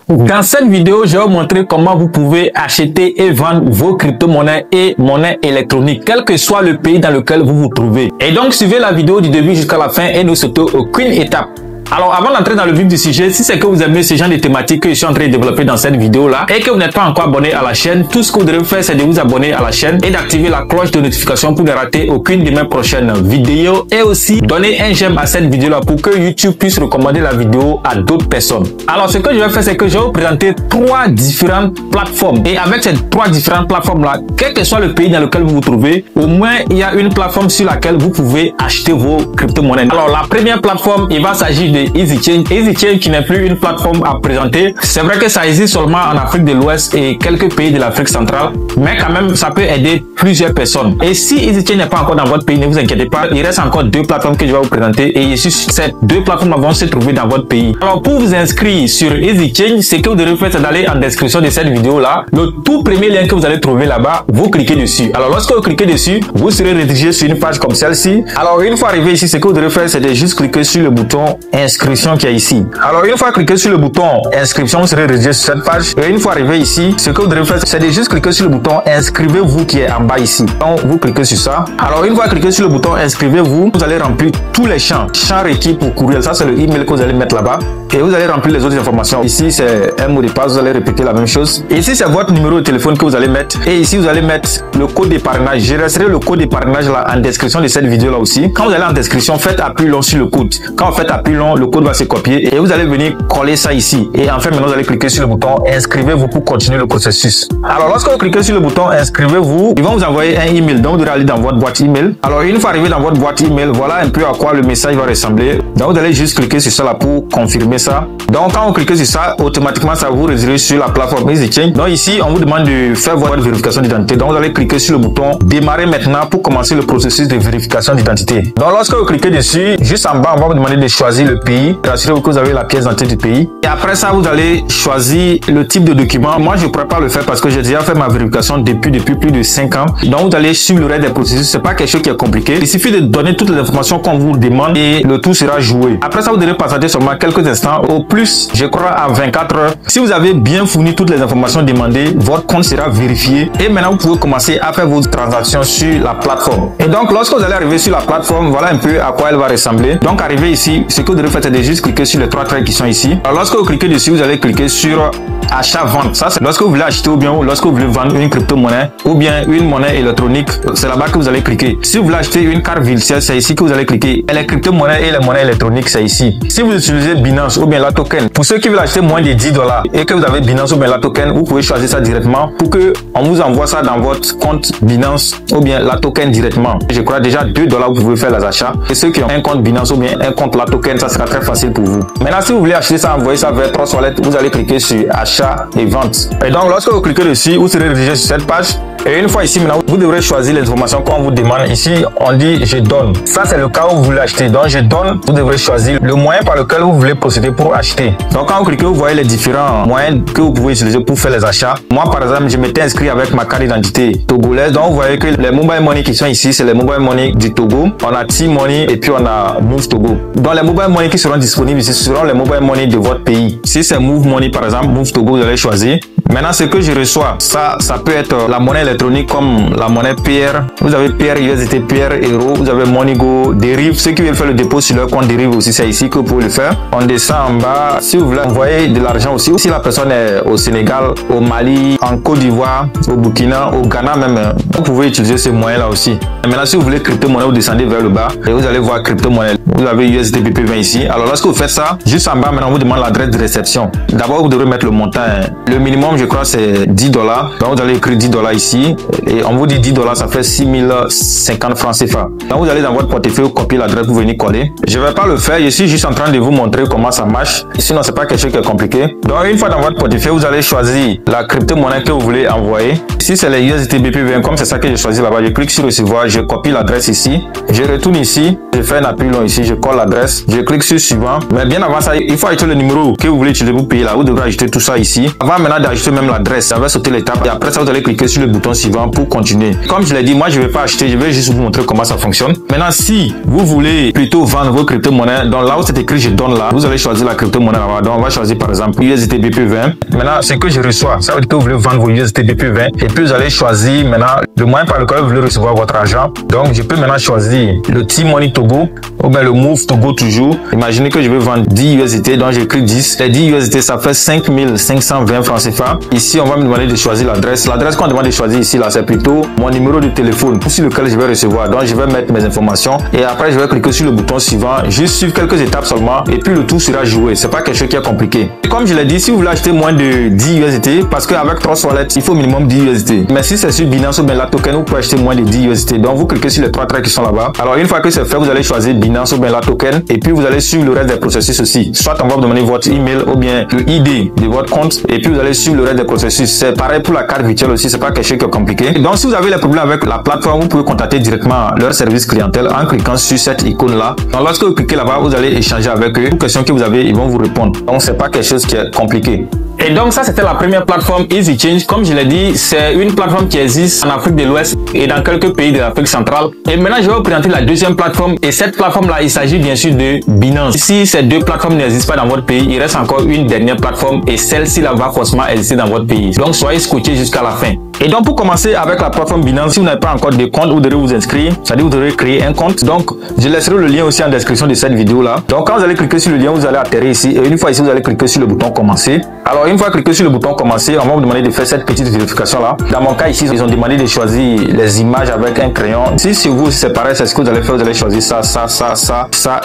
Dans cette vidéo, je vais vous montrer comment vous pouvez acheter et vendre vos crypto-monnaies et monnaies électroniques, quel que soit le pays dans lequel vous vous trouvez. Et donc, suivez la vidéo du début jusqu'à la fin et ne sautez aucune étape. Alors, avant d'entrer dans le vif du sujet, si c'est que vous aimez ce genre de thématiques que je suis en train de développer dans cette vidéo-là et que vous n'êtes pas encore abonné à la chaîne, tout ce que vous devez faire, c'est de vous abonner à la chaîne et d'activer la cloche de notification pour ne rater aucune de mes prochaines vidéos et aussi donner un j'aime à cette vidéo-là pour que YouTube puisse recommander la vidéo à d'autres personnes. Alors, ce que je vais faire, c'est que je vais vous présenter 3 différentes plateformes. Et avec ces 3 différentes plateformes-là, quel que soit le pays dans lequel vous vous trouvez, au moins, il y a une plateforme sur laquelle vous pouvez acheter vos crypto-monnaies. Alors, la première plateforme, il va s'agir de EasyChange. EasyChange qui n'est plus une plateforme à présenter. C'est vrai que ça existe seulement en Afrique de l'Ouest et quelques pays de l'Afrique centrale, mais quand même ça peut aider plusieurs personnes. Et si EasyChange n'est pas encore dans votre pays, ne vous inquiétez pas, il reste encore 2 plateformes que je vais vous présenter et ici ces 2 plateformes vont se trouver dans votre pays. Alors pour vous inscrire sur EasyChange, ce que vous devez faire, c'est d'aller en description de cette vidéo là. Le tout premier lien que vous allez trouver là-bas, vous cliquez dessus. Alors lorsque vous cliquez dessus, vous serez redirigé sur une page comme celle-ci. Alors une fois arrivé ici, ce que vous devez faire, c'est de juste cliquer sur le bouton inscription qui est ici. Alors une fois cliqué sur le bouton inscription, vous serez redirigé sur cette page. Et une fois arrivé ici, ce que vous devez faire, c'est de juste cliquer sur le bouton inscrivez-vous qui est en bas ici. Donc vous cliquez sur ça. Alors une fois cliqué sur le bouton inscrivez-vous, vous allez remplir tous les champs requis pour courriel. Ça c'est le email que vous allez mettre là-bas. Et vous allez remplir les autres informations. Ici c'est un mot de passe, vous allez répéter la même chose. Et ici c'est votre numéro de téléphone que vous allez mettre. Et ici vous allez mettre le code de parrainage. Je laisserai le code de parrainage là en description de cette vidéo là aussi. Quand vous allez en description, faites appui long sur le code. Quand vous faites appui long, le code va se copier et vous allez venir coller ça ici. Et enfin maintenant vous allez cliquer sur le bouton inscrivez-vous pour continuer le processus. Alors lorsque vous cliquez sur le bouton inscrivez-vous, ils vont vous envoyer un email. Donc vous devez aller dans votre boîte email. Alors une fois arrivé dans votre boîte email, voilà un peu à quoi le message va ressembler. Donc vous allez juste cliquer sur ça là pour confirmer ça. Donc quand vous cliquez sur ça, automatiquement ça vous redirige sur la plateforme EasyChange. Donc ici on vous demande de faire votre vérification d'identité. Donc vous allez cliquer sur le bouton démarrer maintenant pour commencer le processus de vérification d'identité. Donc lorsque vous cliquez dessus, juste en bas on va vous demander de choisir le pays. Rassurez-vous que vous avez la pièce d'identité du pays. Et après ça vous allez choisir le type de document. Moi je ne pourrais pas le faire parce que j'ai déjà fait ma vérification depuis plus de 5 ans. Donc vous allez suivre le reste des processus. C'est pas quelque chose qui est compliqué. Il suffit de donner toutes les informations qu'on vous demande et le tout sera joué. Après ça vous devez patienter seulement quelques instants. Au plus je crois à 24 heures. Si vous avez bien fourni toutes les informations demandées, votre compte sera vérifié et maintenant vous pouvez commencer à faire vos transactions sur la plateforme. Et donc lorsque vous allez arriver sur la plateforme, voilà un peu à quoi elle va ressembler. Donc arrivé ici, ce que vous devez faire c'est de juste cliquer sur les 3 traits qui sont ici. Alors lorsque vous cliquez dessus, vous allez cliquer sur achat-vente. Ça c'est lorsque vous voulez acheter ou bien lorsque vous voulez vendre une crypto-monnaie ou bien une monnaie électronique, c'est là-bas que vous allez cliquer. Si vous voulez acheter une carte virtuelle, c'est ici que vous allez cliquer. Et les crypto-monnaies et les monnaies électroniques, c'est ici. Si vous utilisez Binance ou bien la token, pour ceux qui veulent acheter moins de 10 $ et que vous avez Binance ou bien la token, vous pouvez choisir ça directement pour que on vous envoie ça dans votre compte Binance ou bien la token directement. Je crois déjà 2 $, vous pouvez faire les achats. Et ceux qui ont un compte Binance ou bien un compte la token, ça sera très facile pour vous. Maintenant, si vous voulez acheter ça, envoyer ça vers 3 wallets, vous allez cliquer sur achat et vente. Et donc, lorsque vous cliquez dessus, vous serez redirigé sur cette page. Et une fois ici, maintenant, vous devrez choisir les informations qu'on vous demande. Ici, on dit je donne. Ça, c'est le cas où vous voulez acheter. Donc, je donne, vous devrez choisir le moyen par lequel vous voulez procéder pour acheter. Donc, quand vous cliquez, vous voyez les différents moyens que vous pouvez utiliser pour faire les achats. Moi, par exemple, je m'étais inscrit avec ma carte d'identité togolaise. Donc, vous voyez que les mobile money qui sont ici, c'est les mobile money du Togo. On a T-Money et puis on a Move Togo. Donc, les mobile money qui seront disponibles ici seront les mobile money de votre pays. Si c'est Move Money, par exemple, Move Togo, vous allez choisir. Maintenant, ce que je reçois, ça peut être la monnaie électronique comme la monnaie PR. Vous avez PR USDT, PR Euro, vous avez MoneyGo, Derive. Ceux qui veulent faire le dépôt sur leur compte Derive aussi, c'est ici que vous pouvez le faire. On descend en bas. Si vous voulez envoyer de l'argent aussi, si la personne est au Sénégal, au Mali, en Côte d'Ivoire, au Burkina, au Ghana même, vous pouvez utiliser ces moyens-là aussi. Et maintenant, si vous voulez crypto-monnaie, vous descendez vers le bas et vous allez voir crypto-monnaie. Vous avez USD BP20 ici. Alors lorsque vous faites ça, juste en bas, maintenant, on vous demande l'adresse de réception. D'abord, vous devrez mettre le montant. Le minimum, je crois, c'est 10 $. Donc, vous allez écrire 10 $ ici. Et on vous dit 10 $, ça fait 6050 francs CFA. Donc, vous allez dans votre portefeuille, copier l'adresse pour venir coller. Je ne vais pas le faire. Je suis juste en train de vous montrer comment ça marche. Sinon, c'est pas quelque chose qui est compliqué. Donc, une fois dans votre portefeuille, vous allez choisir la crypto-monnaie que vous voulez envoyer. Ici, c'est les USDT BP20. Comme c'est ça que j'ai choisi là-bas, je clique sur recevoir, je copie l'adresse ici. Je retourne ici. Je fais un appui long ici. Je colle l'adresse. Je clique sur suivant. Mais bien avant ça, il faut ajouter le numéro que vous voulez utiliser pour payer là. Vous devrez ajouter tout ça ça ici. Avant maintenant d'ajouter même l'adresse, ça va sauter l'étape et après ça vous allez cliquer sur le bouton suivant pour continuer. Comme je l'ai dit, moi je vais pas acheter, je vais juste vous montrer comment ça fonctionne. Maintenant si vous voulez plutôt vendre vos crypto-monnaies, donc là où c'est écrit je donne là, vous allez choisir la crypto-monnaie là-bas. Donc on va choisir par exemple USDT BP20. Maintenant ce que je reçois, ça veut dire que vous voulez vendre vos USDT BP20 et puis vous allez choisir maintenant le moyen par lequel vous voulez recevoir votre argent. Donc je peux maintenant choisir le T-Money Togo ou bien le Move Togo toujours. Imaginez que je veux vendre 10 USDT, donc j'écris 10. Les 10 USDT ça fait 5520 francs CFA. Ici on va me demander de choisir l'adresse. L'adresse qu'on demande de choisir ici là, c'est plutôt mon numéro de téléphone sur lequel je vais recevoir. Donc je vais mettre mes informations et après je vais cliquer sur le bouton suivant, juste suivre quelques étapes seulement et puis le tout sera joué. C'est pas quelque chose qui est compliqué. Et comme je l'ai dit, si vous voulez acheter moins de 10 USDT, parce qu'avec 3 wallets il faut au minimum 10 USDT. Mais si c'est sur Binance ou bien la token, vous pouvez acheter moins de 10 USDT. Donc vous cliquez sur les 3 traits qui sont là-bas. Alors une fois que c'est fait, vous allez choisir Binance ou bien la token et puis vous allez suivre le reste des processus aussi. Soit on va vous demander votre email ou bien le ID de votre compte et puis vous allez suivre le reste des processus. C'est pareil pour la carte virtuelle aussi, c'est pas quelque chose qui est compliqué. Donc si vous avez les problèmes avec la plateforme, vous pouvez contacter directement leur service clientèle en cliquant sur cette icône là. Donc lorsque vous cliquez là-bas, vous allez échanger avec eux. Toutes questions que vous avez, ils vont vous répondre. Donc c'est pas quelque chose qui est compliqué. Et donc ça c'était la première plateforme EasyChange. Comme je l'ai dit, c'est une plateforme qui existe en Afrique de l'Ouest et dans quelques pays de l'Afrique centrale. Et maintenant je vais vous présenter la deuxième plateforme et cette plateforme là il s'agit bien sûr de Binance. Si ces deux plateformes n'existent pas dans votre pays, il reste encore une dernière plateforme et celle-ci là va forcément exister dans votre pays. Donc soyez scotchés jusqu'à la fin. Et donc pour commencer avec la plateforme Binance, si vous n'avez pas encore de compte, vous devez vous inscrire, c'est-à-dire vous devez créer un compte. Donc je laisserai le lien aussi en description de cette vidéo là. Donc quand vous allez cliquer sur le lien, vous allez atterrir ici et une fois ici vous allez cliquer sur le bouton commencer. Alors une fois cliqué sur le bouton commencer, on va vous demander de faire cette petite vérification là. Dans mon cas ici, ils ont demandé de choisir les images avec un crayon. Si c'est vous c'est pareil, c'est ce que vous allez faire, vous allez choisir ça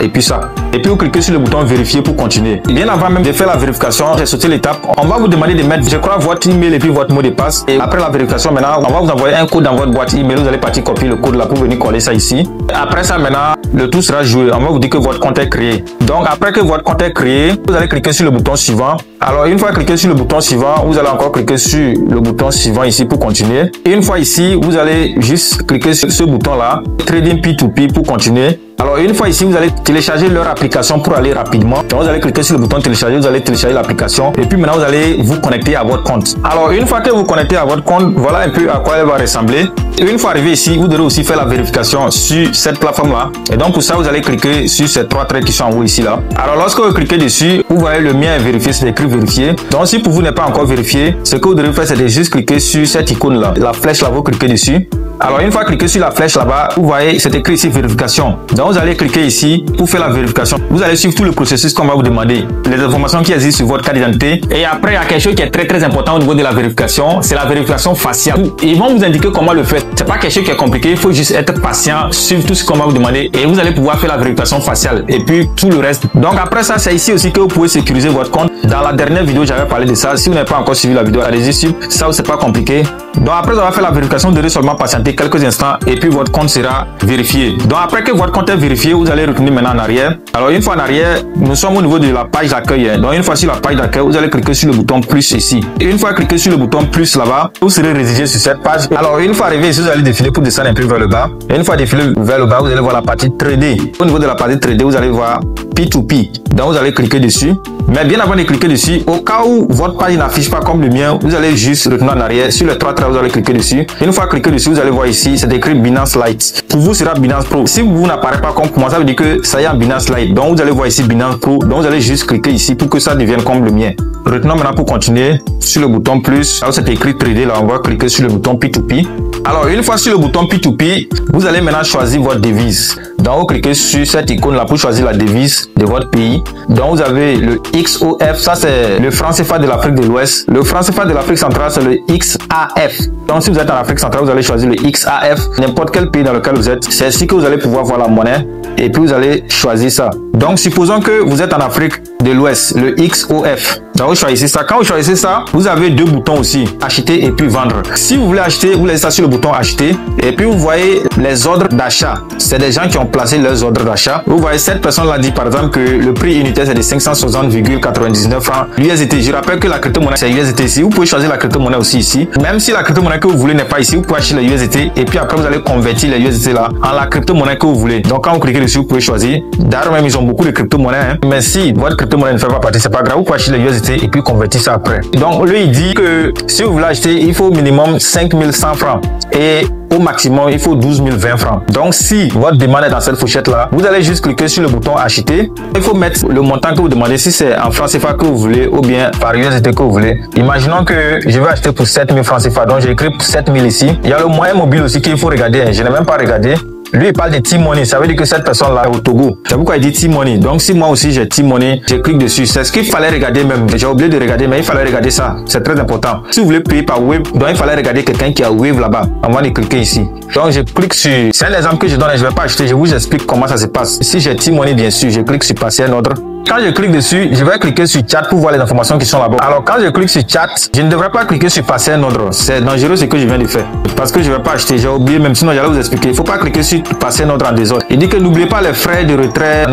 et puis ça. Et puis vous cliquez sur le bouton vérifier pour continuer. Bien avant même de faire la vérification, j'ai sauté l'étape. On va vous demander de mettre, je crois, votre email et puis votre mot de passe. Et après la vérification, maintenant, on va vous envoyer un code dans votre boîte email. Vous allez partir copier le code là pour venir coller ça ici. Après ça, maintenant, le tout sera joué. On va vous dire que votre compte est créé. Donc après que votre compte est créé, vous allez cliquer sur le bouton suivant. Alors une fois cliqué sur le bouton suivant, vous allez encore cliquer sur le bouton suivant ici pour continuer. Et une fois ici, vous allez juste cliquer sur ce bouton là, Trading P2P pour continuer. Alors une fois ici, vous allez télécharger leur application pour aller rapidement. Donc vous allez cliquer sur le bouton télécharger, vous allez télécharger l'application et puis maintenant vous allez vous connecter à votre compte. Alors une fois que vous connectez à votre compte, voilà un peu à quoi elle va ressembler. Et une fois arrivé ici, vous devez aussi faire la vérification sur cette plateforme là. Et donc pour ça, vous allez cliquer sur ces 3 traits qui sont en haut ici là. Alors lorsque vous cliquez dessus, vous voyez le mien est vérifié, c'est écrit vérifier. Donc si pour vous n'est pas encore vérifié, ce que vous devez faire c'est de juste cliquer sur cette icône là, la flèche là, vous cliquez dessus. Alors une fois cliqué sur la flèche là-bas, vous voyez c'est écrit ici vérification. Donc vous allez cliquer ici pour faire la vérification. Vous allez suivre tout le processus qu'on va vous demander, les informations qui existent sur votre carte d'identité. Et après il y a quelque chose qui est très important au niveau de la vérification, c'est la vérification faciale. Ils vont vous indiquer comment le faire. C'est pas quelque chose qui est compliqué, il faut juste être patient, suivre tout ce qu'on va vous demander et vous allez pouvoir faire la vérification faciale et puis tout le reste. Donc après ça, c'est ici aussi que vous pouvez sécuriser votre compte. Dans la dernière vidéo, j'avais parlé de ça. Si vous n'avez pas encore suivi la vidéo, allez-y suivre. Ça, c'est pas compliqué. Donc après avoir fait la vérification, vous devez seulement patienter quelques instants et puis votre compte sera vérifié. Donc après que votre compte est vérifié, vous allez retourner maintenant en arrière. Alors une fois en arrière, nous sommes au niveau de la page d'accueil. Donc une fois sur la page d'accueil, vous allez cliquer sur le bouton plus ici. Et une fois cliqué sur le bouton plus là-bas, vous serez rédigé sur cette page. Alors une fois arrivé ici, vous allez défiler pour descendre un peu vers le bas. Et une fois défilé vers le bas, vous allez voir la partie trader. Au niveau de la partie trader, vous allez voir P2P. Donc vous allez cliquer dessus. Mais bien avant de cliquer dessus, au cas où votre page n'affiche pas comme le mien, vous allez juste retourner en arrière. Sur les 3 traits, vous allez cliquer dessus. Une fois cliqué dessus, vous allez voir ici, c'est écrit Binance Lite. Pour vous, sera Binance Pro. Si vous n'apparaît pas comme moi, ça veut dire que ça y est en Binance Lite. Donc vous allez voir ici Binance Pro. Donc vous allez juste cliquer ici pour que ça devienne comme le mien. Retenons maintenant pour continuer sur le bouton plus. Là où c'est écrit Trader, là on va cliquer sur le bouton P2P. Alors une fois sur le bouton P2P, vous allez maintenant choisir votre devise. Donc vous cliquez sur cette icône là pour choisir la devise de votre pays. Donc vous avez le XOF, ça c'est le franc CFA de l'Afrique de l'Ouest. Le franc CFA de l'Afrique centrale c'est le XAF. Donc si vous êtes en Afrique centrale, vous allez choisir le XAF. N'importe quel pays dans lequel vous êtes, c'est ici que vous allez pouvoir voir la monnaie et puis vous allez choisir ça. Donc supposons que vous êtes en Afrique de l'Ouest, le XOF. Donc vous choisissez ça. Quand vous choisissez ça, vous avez 2 boutons aussi, acheter et puis vendre. Si vous voulez acheter, vous laissez ça sur le bouton acheter et puis vous voyez les ordres d'achat. C'est des gens qui ont placé leurs ordres d'achat. Vous voyez cette personne là dit par exemple que le prix unitaire c'est de 560,99 francs l'USDT. Je rappelle que la crypto-monnaie c'est USDT ici. Vous pouvez choisir la crypto-monnaie aussi ici. Même si la crypto-monnaie que vous voulez n'est pas ici, vous pouvez acheter les USDT et puis après vous allez convertir les USDT là en la crypto-monnaie que vous voulez. Donc quand vous cliquez dessus, vous pouvez choisir. D'ailleurs même ils ont beaucoup de crypto-monnaies. Hein. Mais si votre crypto-monnaie ne fait pas partie, c'est pas grave. Vous pouvez acheter les USDT acheter et puis convertir ça après. Donc lui il dit que si vous voulez acheter, il faut au minimum 5100 francs et au maximum il faut 12 020 francs. Donc si votre demande est dans cette fourchette là, vous allez juste cliquer sur le bouton acheter. Il faut mettre le montant que vous demandez, si c'est en francs CFA que vous voulez ou bien par USD que vous voulez. Imaginons que je vais acheter pour 7000 francs CFA, donc j'écris pour 7000 ici. Il y a le moyen mobile aussi qu'il faut regarder, je n'ai même pas regardé. Lui, il parle de T-Money. Ça veut dire que cette personne-là est au Togo. C'est pourquoi il dit T-Money. Donc, si moi aussi j'ai T-Money, je clique dessus. C'est ce qu'il fallait regarder même. J'ai oublié de regarder, mais il fallait regarder ça. C'est très important. Si vous voulez payer par Wave, donc il fallait regarder quelqu'un qui a Wave là-bas avant de cliquer ici. Donc, je clique sur... C'est un exemple que je donne et je ne vais pas acheter. Je vous explique comment ça se passe. Si j'ai T-Money, bien sûr, je clique sur passer un ordre. Quand je clique dessus, je vais cliquer sur chat pour voir les informations qui sont là-bas. Alors, quand je clique sur chat, je ne devrais pas cliquer sur passer un ordre. C'est dangereux ce que je viens de faire. Parce que je ne vais pas acheter. J'ai oublié, même sinon j'allais vous expliquer. Il ne faut pas cliquer sur passer un ordre en désordre. Il dit que n'oubliez pas les frais de retrait.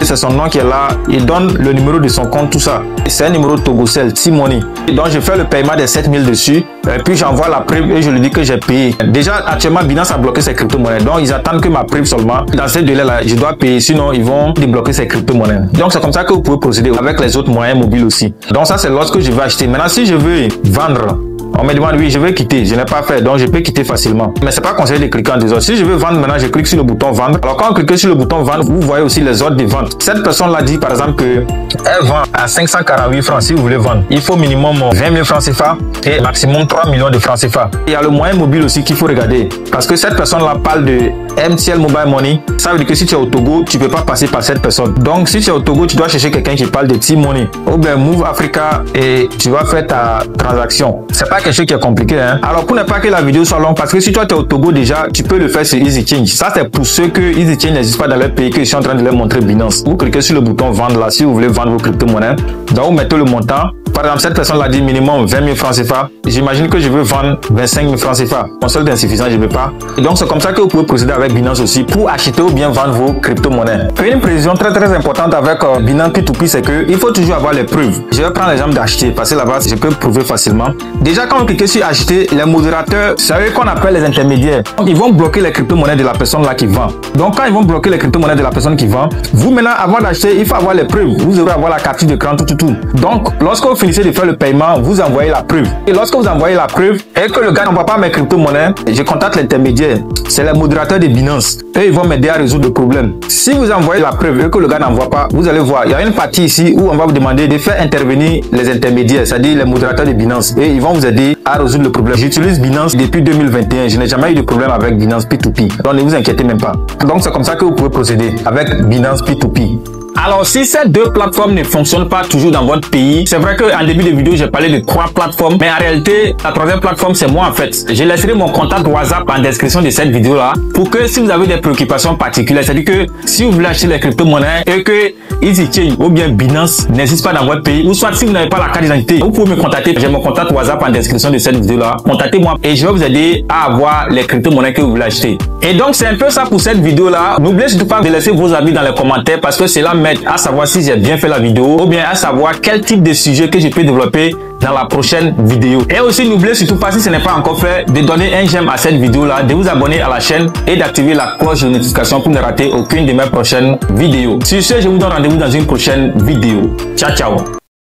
C'est son nom qui est là. Il donne le numéro de son compte, tout ça. C'est un numéro Togocel, T-Money. Donc, je fais le paiement des 7000 dessus. Et puis, j'envoie la preuve et je lui dis que j'ai payé. Déjà, actuellement, Binance a bloqué ses crypto-monnaies. Donc, ils attendent que ma preuve seulement. Dans ces délais-là, je dois payer. Sinon, ils vont débloquer ces crypto-monnaies. Donc, c'est comme ça que vous pouvez procéder avec les autres moyens mobiles aussi. Donc, ça, c'est lorsque je vais acheter. Maintenant, si je veux vendre, on me demande, oui, je veux quitter. Je n'ai pas fait, donc je peux quitter facilement. Mais c'est pas conseillé de cliquer en désordre. Si je veux vendre maintenant, je clique sur le bouton vendre. Alors, quand on clique sur le bouton vendre, vous voyez aussi les ordres de vente. Cette personne-là dit, par exemple, qu'elle vend à 548 francs si vous voulez vendre. Il faut minimum 20 000 francs CFA et maximum 3 millions de francs CFA. Il y a le moyen mobile aussi qu'il faut regarder. Parce que cette personne-là parle de MTL Mobile Money. Ça veut dire que si tu es au Togo, tu peux pas passer par cette personne. Donc, si tu es au Togo, tu dois chercher quelqu'un qui parle de T-Money. Ou bien Move Africa et tu vas faire ta transaction. C'est pas quelque chose qui est compliqué, hein. Alors, pour ne pas que la vidéo soit longue, parce que si toi tu es au Togo déjà, tu peux le faire sur Easy Change. Ça, c'est pour ceux que Easy Change n'existe pas dans leur pays, que je suis en train de leur montrer Binance. Vous cliquez sur le bouton vendre là si vous voulez vendre vos crypto-monnaies. Donc, vous mettez le montant. Par exemple, cette personne l'a dit minimum 20 000 francs CFA. J'imagine que je veux vendre 25 000 francs CFA. Mon solde est insuffisant, je ne peux pas. Et donc, c'est comme ça que vous pouvez procéder avec Binance aussi pour acheter ou bien vendre vos crypto-monnaies. Une précision très importante avec Binance P2P, c'est qu'il faut toujours avoir les preuves. Je vais prendre l'exemple d'acheter parce que là-bas, je peux prouver facilement. Déjà, quand vous cliquez sur acheter, les modérateurs, c'est eux qu'on appelle les intermédiaires. Donc, ils vont bloquer les crypto-monnaies de la personne là qui vend. Donc, quand ils vont bloquer les crypto-monnaies de la personne qui vend, vous maintenant, avant d'acheter, il faut avoir les preuves. Vous devrez avoir la capture d'écran, tout. Donc, lorsque vous finissez de faire le paiement, vous envoyez la preuve. Et lorsque vous envoyez la preuve et que le gars n'envoie pas mes crypto-monnaies, je contacte l'intermédiaire. C'est les modérateurs de Binance. Eux, ils vont m'aider à résoudre le problème. Si vous envoyez la preuve et que le gars n'envoie pas, vous allez voir, il y a une partie ici où on va vous demander de faire intervenir les intermédiaires, c'est-à-dire les modérateurs de Binance. Et ils vont vous aider à résoudre le problème. J'utilise Binance depuis 2021. Je n'ai jamais eu de problème avec Binance P2P. Donc, ne vous inquiétez même pas. Donc, c'est comme ça que vous pouvez procéder avec Binance P2P. Alors, si ces deux plateformes ne fonctionnent pas toujours dans votre pays, c'est vrai qu'en début de vidéo, j'ai parlé de 3 plateformes, mais en réalité, la troisième plateforme, c'est moi en fait. Je laisserai mon contact WhatsApp en description de cette vidéo-là pour que si vous avez des préoccupations particulières, c'est-à-dire que si vous voulez acheter les crypto-monnaies et que EasyChange ou bien Binance n'existe pas dans votre pays, ou soit si vous n'avez pas la carte d'identité, vous pouvez me contacter. J'ai mon contact WhatsApp en description de cette vidéo-là. Contactez-moi et je vais vous aider à avoir les crypto-monnaies que vous voulez acheter. Et donc, c'est un peu ça pour cette vidéo-là. N'oubliez surtout pas de laisser vos avis dans les commentaires parce que c'est là à savoir si j'ai bien fait la vidéo ou bien à savoir quel type de sujet que je peux développer dans la prochaine vidéo. Et aussi n'oubliez surtout pas, si ce n'est pas encore fait, de donner un j'aime à cette vidéo là, de vous abonner à la chaîne et d'activer la cloche de notification pour ne rater aucune de mes prochaines vidéos. Sur ce, je vous donne rendez-vous dans une prochaine vidéo. Ciao ciao.